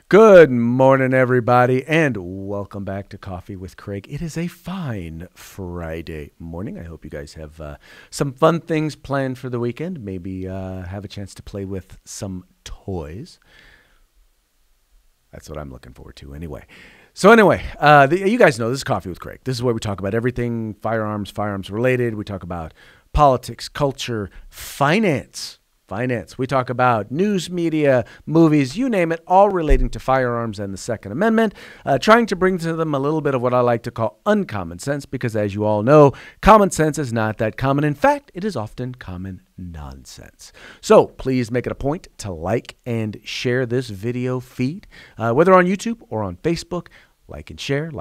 Good morning, everybody, and welcome back to Coffee with Craig. It is a fine Friday morning. I hope you guys have some fun things planned for the weekend. Maybe have a chance to play with some toys. That's what I'm looking forward to anyway. So anyway, you guys know this is Coffee with Craig. This is where we talk about everything firearms related. We talk about politics, culture, finance. We talk about news, media, movies, you name it, all relating to firearms and the Second Amendment, trying to bring to them a little bit of what I like to call uncommon sense, because as you all know, common sense is not that common. In fact, it is often common nonsense. So please make it a point to like and share this video feed, whether on YouTube or on Facebook. Like and share.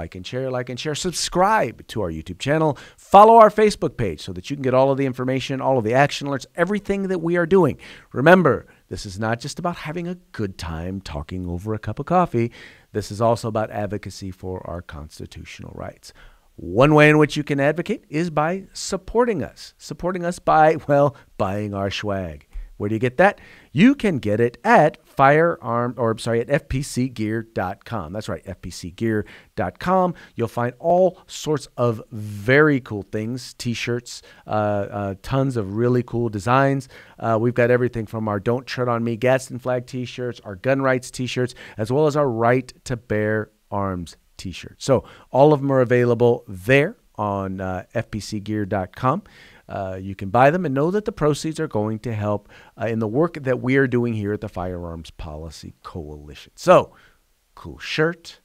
Subscribe to our YouTube channel. Follow our Facebook page so that you can get all of the information, all of the action alerts, everything that we are doing. Remember, this is not just about having a good time talking over a cup of coffee. This is also about advocacy for our constitutional rights. One way in which you can advocate is by supporting us. Supporting us by, well, buying our swag. Where do you get that? You can get it at FPCgear.com. That's right, FPCgear.com. You'll find all sorts of very cool things, T-shirts, tons of really cool designs. We've got everything from our Don't Tread on Me Gadsden flag T-shirts, our gun rights T-shirts, as well as our Right to Bear Arms T-shirts. So all of them are available there on FPCgear.com. You can buy them and know that the proceeds are going to help in the work that we are doing here at the Firearms Policy Coalition. So, cool shirt,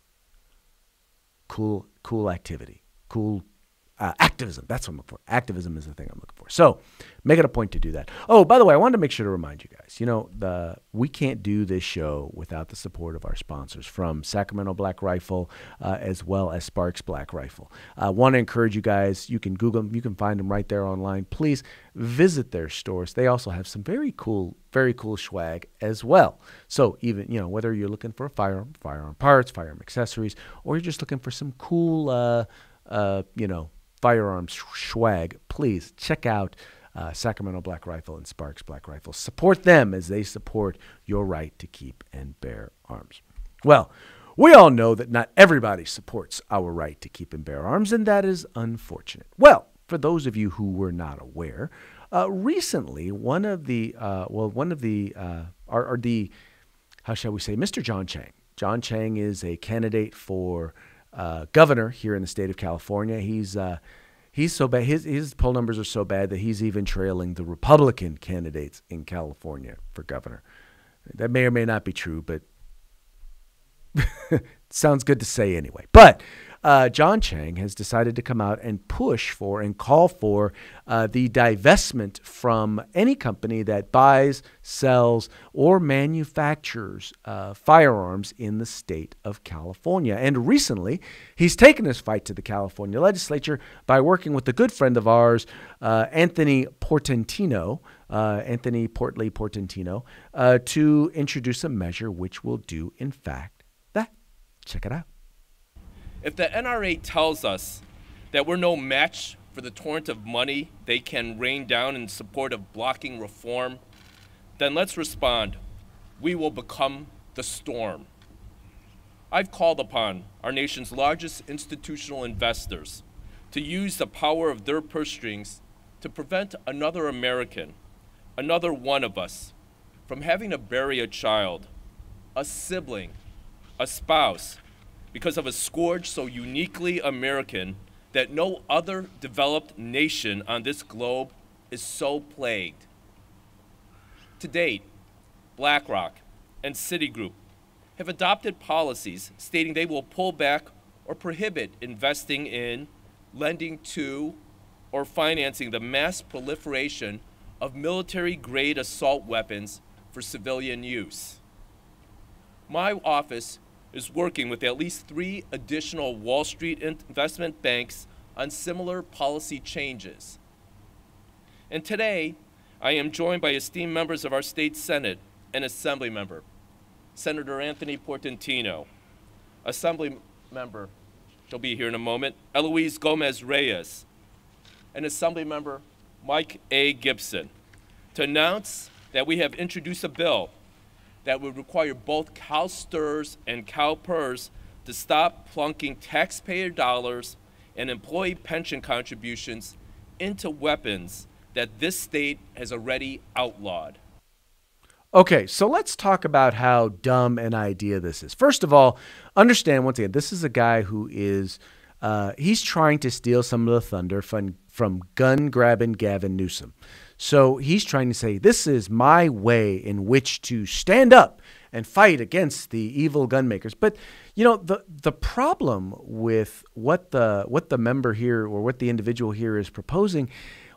cool activity, cool activism. That's what I'm looking for. Activism is the thing I'm looking for. So, make it a point to do that. Oh, by the way, I wanted to make sure to remind you guys, we can't do this show without the support of our sponsors from Sacramento Black Rifle as well as Sparks Black Rifle. I want to encourage you guys. You can Google them. You can find them right there online. Please visit their stores. They also have some very cool swag as well. So even, whether you're looking for a firearm parts, firearm accessories, or you're just looking for some cool, firearms swag, please check out Sacramento Black Rifle and Sparks Black Rifle. Support them as they support your right to keep and bear arms. Well, we all know that not everybody supports our right to keep and bear arms, and that is unfortunate. Well, for those of you who were not aware, recently Mr. John Chang. John Chang is a candidate for governor here in the state of California. He's so bad. His poll numbers are so bad that he's even trailing the Republican candidates in California for governor. That may or may not be true, but it sounds good to say anyway. But John Chang has decided to come out and push for and call for the divestment from any company that buys, sells, or manufactures firearms in the state of California. And recently, he's taken this fight to the California legislature by working with a good friend of ours, Anthony Portantino, to introduce a measure which will do, in fact, that. Check it out. If the NRA tells us that we're no match for the torrent of money they can rain down in support of blocking reform, then let's respond. We will become the storm. I've called upon our nation's largest institutional investors to use the power of their purse strings to prevent another American, another one of us, from having to bury a child, a sibling, a spouse, because of a scourge so uniquely American that no other developed nation on this globe is so plagued. To date, BlackRock and Citigroup have adopted policies stating they will pull back or prohibit investing in, lending to, or financing the mass proliferation of military-grade assault weapons for civilian use. My office is working with at least 3 additional Wall Street investment banks on similar policy changes. And today, I am joined by esteemed members of our state Senate and Assembly member, Senator Anthony Portantino, Assembly member, she'll be here in a moment, Eloise Gomez Reyes, and Assemblymember Mike A. Gibson to announce that we have introduced a bill that would require both CalSTRS and CalPERS to stop plunking taxpayer dollars and employee pension contributions into weapons that this state has already outlawed. Okay, so let's talk about how dumb an idea this is. First of all, understand once again, this is a guy who is, he's trying to steal some of the thunder from gun-grabbing Gavin Newsom. So he's trying to say, this is my way in which to stand up and fight against the evil gun makers. But, you know, the problem with what the member here or what the individual here is proposing,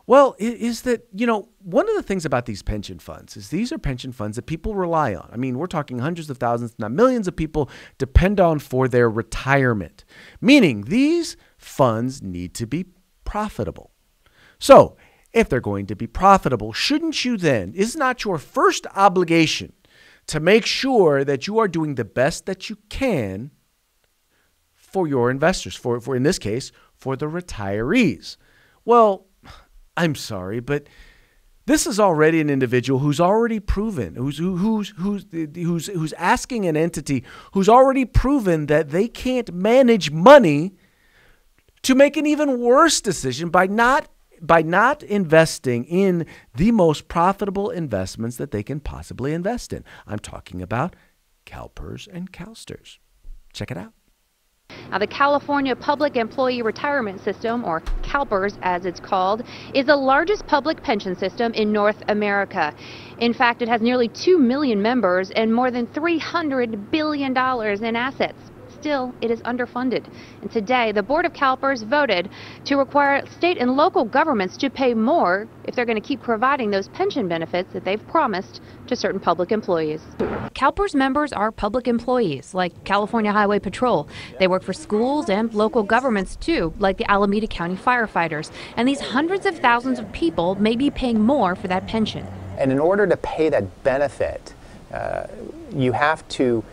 well, is that, you know, one of the things about these pension funds is these are pension funds that people rely on. I mean, we're talking hundreds of thousands, not millions of people depend on for their retirement, meaning these funds need to be profitable. So if they're going to be profitable, shouldn't you then, is not your first obligation to make sure that you are doing the best that you can for your investors, for in this case, for the retirees? Well, I'm sorry, but this is already an individual who's already proven, who's asking an entity who's already proven that they can't manage money to make an even worse decision by not investing in the most profitable investments that they can possibly invest in. I'm talking about CalPERS and CalSTRS. Check it out. Now, the California Public Employee Retirement System, or CalPERS as it's called, is the largest public pension system in North America. In fact, it has nearly 2 million members and more than $300 billion in assets. Still, it is underfunded. And today, the board of CalPERS voted to require state and local governments to pay more if they're going to keep providing those pension benefits that they've promised to certain public employees. CalPERS members are public employees, like California Highway Patrol. They work for schools and local governments, too, like the Alameda County firefighters. And these hundreds of thousands of people may be paying more for that pension. And in order to pay that benefit, you have to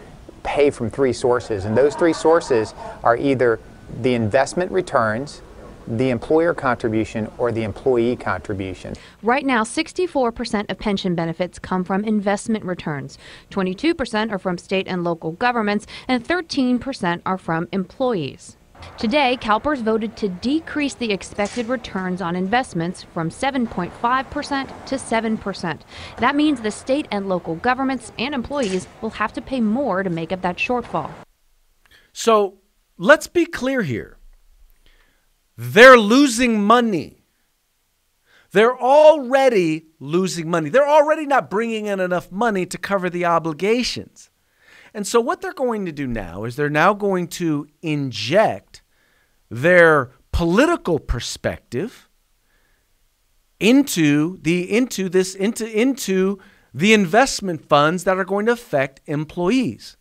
pay from 3 sources, and those 3 sources are either the investment returns, the employer contribution, or the employee contribution. Right now, 64% of pension benefits come from investment returns, 22% are from state and local governments, and 13% are from employees. Today, CalPERS voted to decrease the expected returns on investments from 7.5% to 7%. That means the state and local governments and employees will have to pay more to make up that shortfall. So let's be clear here. They're losing money. They're already losing money. They're already not bringing in enough money to cover the obligations. And so what they're going to do now is they're now going to inject their political perspective into the investment funds that are going to affect employees.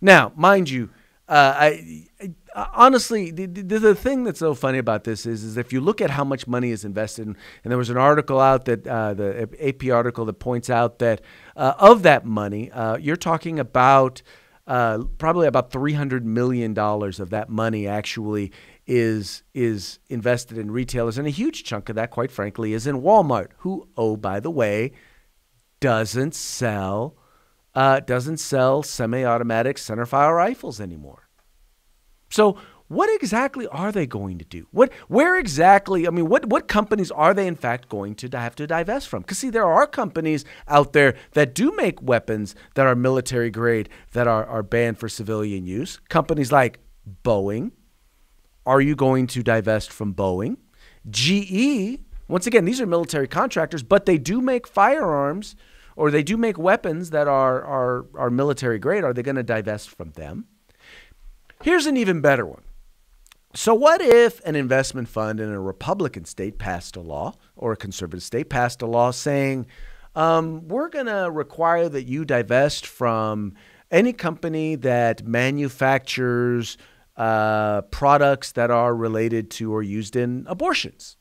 Now, mind you, honestly, the thing that's so funny about this is if you look at how much money is invested, and there was an article out that the AP article that points out that of that money, you're talking about probably about $300 million of that money actually is invested in retailers, and a huge chunk of that, quite frankly, is in Walmart, who, oh, by the way, doesn't sell semi-automatic centerfire rifles anymore. So what exactly are they going to do? What companies are they in fact going to have to divest from? Because see, there are companies out there that do make weapons that are military grade that are banned for civilian use. Companies like Boeing. Are you going to divest from Boeing? GE, once again, these are military contractors, but they do make firearms or they do make weapons that are military grade. Are they going to divest from them? Here's an even better one. So what if an investment fund in a Republican state passed a law, or a conservative state passed a law saying, we're going to require that you divest from any company that manufactures products that are related to or used in abortions?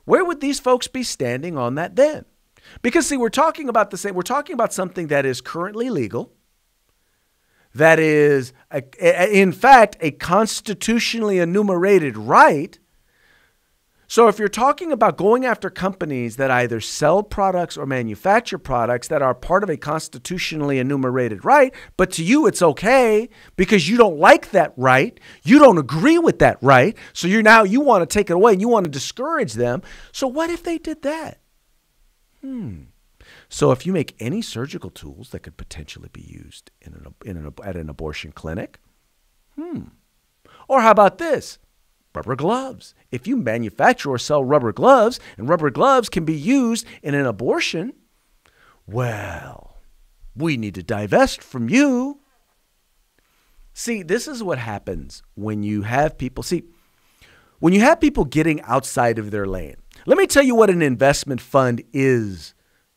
Where would these folks be standing on that then? Because see, we're talking about something that is currently legal, that is, in fact, a constitutionally enumerated right. So if you're talking about going after companies that either sell products or manufacture products that are part of a constitutionally enumerated right, but to you it's okay because you don't like that right, you don't agree with that right, so you want to take it away and you want to discourage them. So what if they did that? So if you make any surgical tools that could potentially be used at an abortion clinic, or how about this? Rubber gloves. If you manufacture or sell rubber gloves and rubber gloves can be used in an abortion, well, we need to divest from you. See, this is what happens when you have people. See, when you have people getting outside of their lane. Let me tell you what an investment fund is,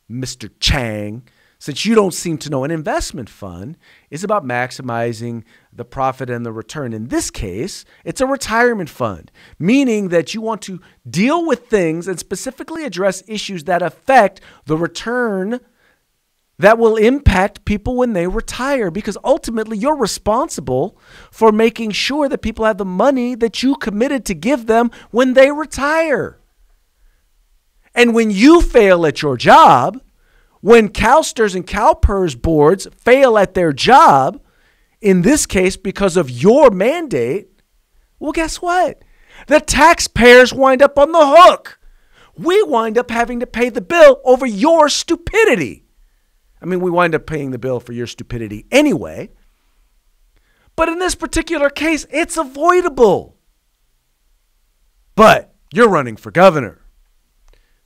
Mr. Chang. Since you don't seem to know, an investment fund is about maximizing the profit and the return. In this case, it's a retirement fund, meaning that you want to deal with things and specifically address issues that affect the return that will impact people when they retire, because ultimately you're responsible for making sure that people have the money that you committed to give them when they retire. And when you fail at your job, when CalSTRS and CalPERS boards fail at their job, in this case because of your mandate, well, guess what? The taxpayers wind up on the hook. We wind up having to pay the bill over your stupidity. I mean, we wind up paying the bill for your stupidity anyway. But in this particular case, it's avoidable. But you're running for governor.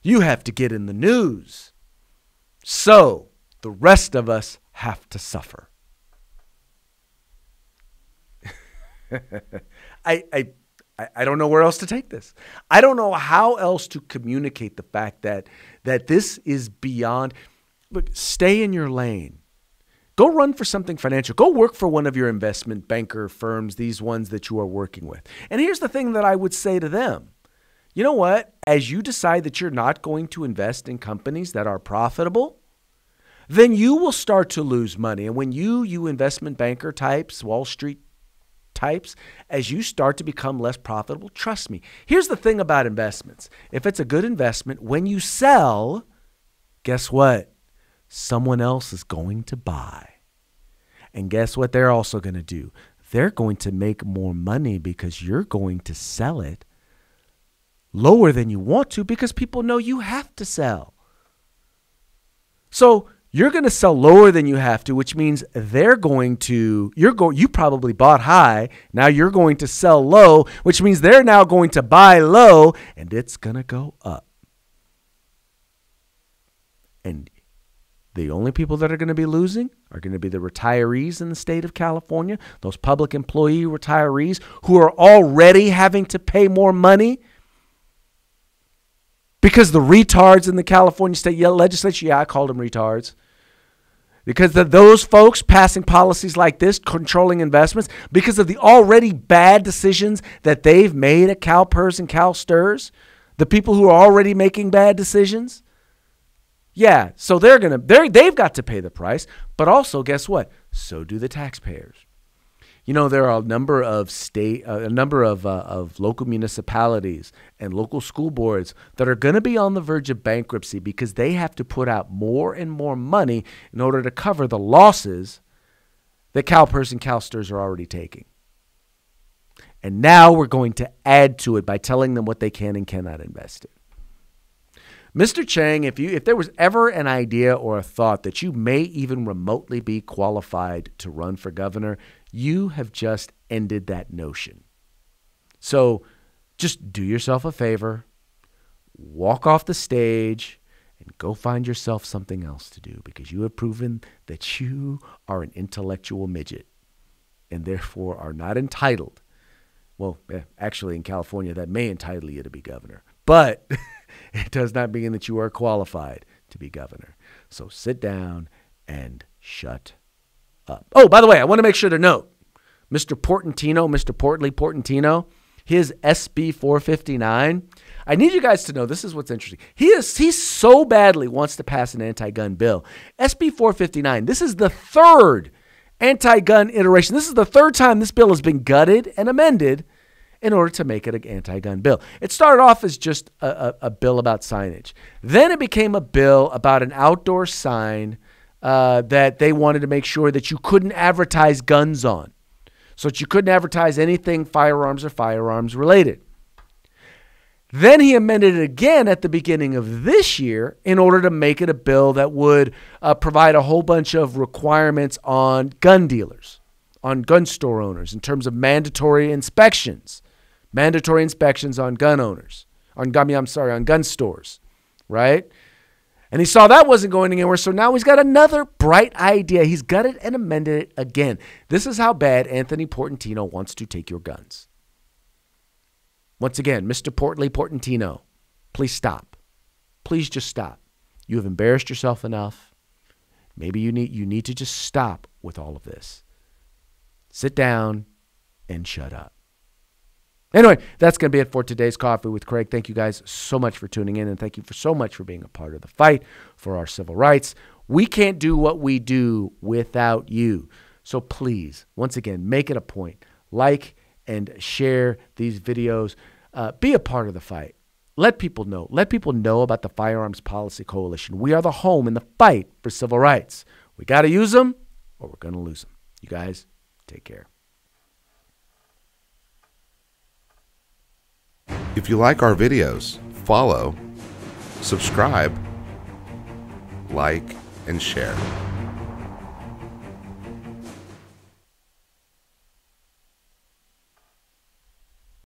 You have to get in the news. So the rest of us have to suffer. I don't know where else to take this. I don't know how else to communicate the fact that this is beyond. Look, stay in your lane. Go run for something financial. Go work for one of your investment banker firms, these ones that you are working with. And here's the thing that I would say to them. You know what? As you decide that you're not going to invest in companies that are profitable, then you will start to lose money. And when you investment banker types, Wall Street types, as you start to become less profitable, trust me. Here's the thing about investments. If it's a good investment, when you sell, guess what? Someone else is going to buy. And guess what they're also going to do? They're going to make more money because you're going to sell it lower than you want to because people know you have to sell. So you're going to sell lower than you have to, which means they're going to, you probably bought high. Now you're going to sell low, which means they're now going to buy low and it's going to go up. And the only people that are going to be losing are going to be the retirees in the state of California, those public employee retirees who are already having to pay more money because the retards in the California state legislature, yeah, I called them retards, because of those folks passing policies like this, controlling investments, because of the already bad decisions that they've made at CalPERS and CalSTRS, the people who are already making bad decisions. Yeah, so they've got to pay the price, but also guess what? So do the taxpayers. You know, there are a number of local municipalities and local school boards that are going to be on the verge of bankruptcy because they have to put out more and more money in order to cover the losses that CalPERS and CalSTRS are already taking. And now we're going to add to it by telling them what they can and cannot invest in. Mr. Chang, if there was ever an idea or a thought that you may even remotely be qualified to run for governor, you have just ended that notion. So just do yourself a favor, walk off the stage, and go find yourself something else to do because you have proven that you are an intellectual midget and therefore are not entitled. Well, actually in California, that may entitle you to be governor, but it does not mean that you are qualified to be governor. So sit down and shut up. Oh, by the way, I want to make sure to note, Mr. Portantino, his SB 459, I need you guys to know, this is what's interesting. He so badly wants to pass an anti-gun bill. SB 459, this is the third anti-gun iteration. This is the third time this bill has been gutted and amended, in order to make it an anti-gun bill. It started off as just a bill about signage. Then it became a bill about an outdoor sign that they wanted to make sure that you couldn't advertise guns on, so that you couldn't advertise anything firearms or firearms related. Then he amended it again at the beginning of this year in order to make it a bill that would provide a whole bunch of requirements on gun dealers, on gun store owners, in terms of mandatory inspections on gun owners, on gun stores, right? And he saw that wasn't going anywhere, so now he's got another bright idea. He's got it and amended it again. This is how bad Anthony Portantino wants to take your guns. Once again, Mr. Portantino, please stop. Please just stop. You have embarrassed yourself enough. Maybe you need to just stop with all of this. Sit down and shut up. Anyway, that's going to be it for today's Coffee with Craig. Thank you guys so much for tuning in, and thank you so much for being a part of the fight for our civil rights. We can't do what we do without you. So please, once again, make it a point. Like and share these videos. Be a part of the fight. Let people know. Let people know about the Firearms Policy Coalition. We are the home in the fight for civil rights. We got to use them or we're going to lose them. You guys, take care. If you like our videos, follow, subscribe, like, and share.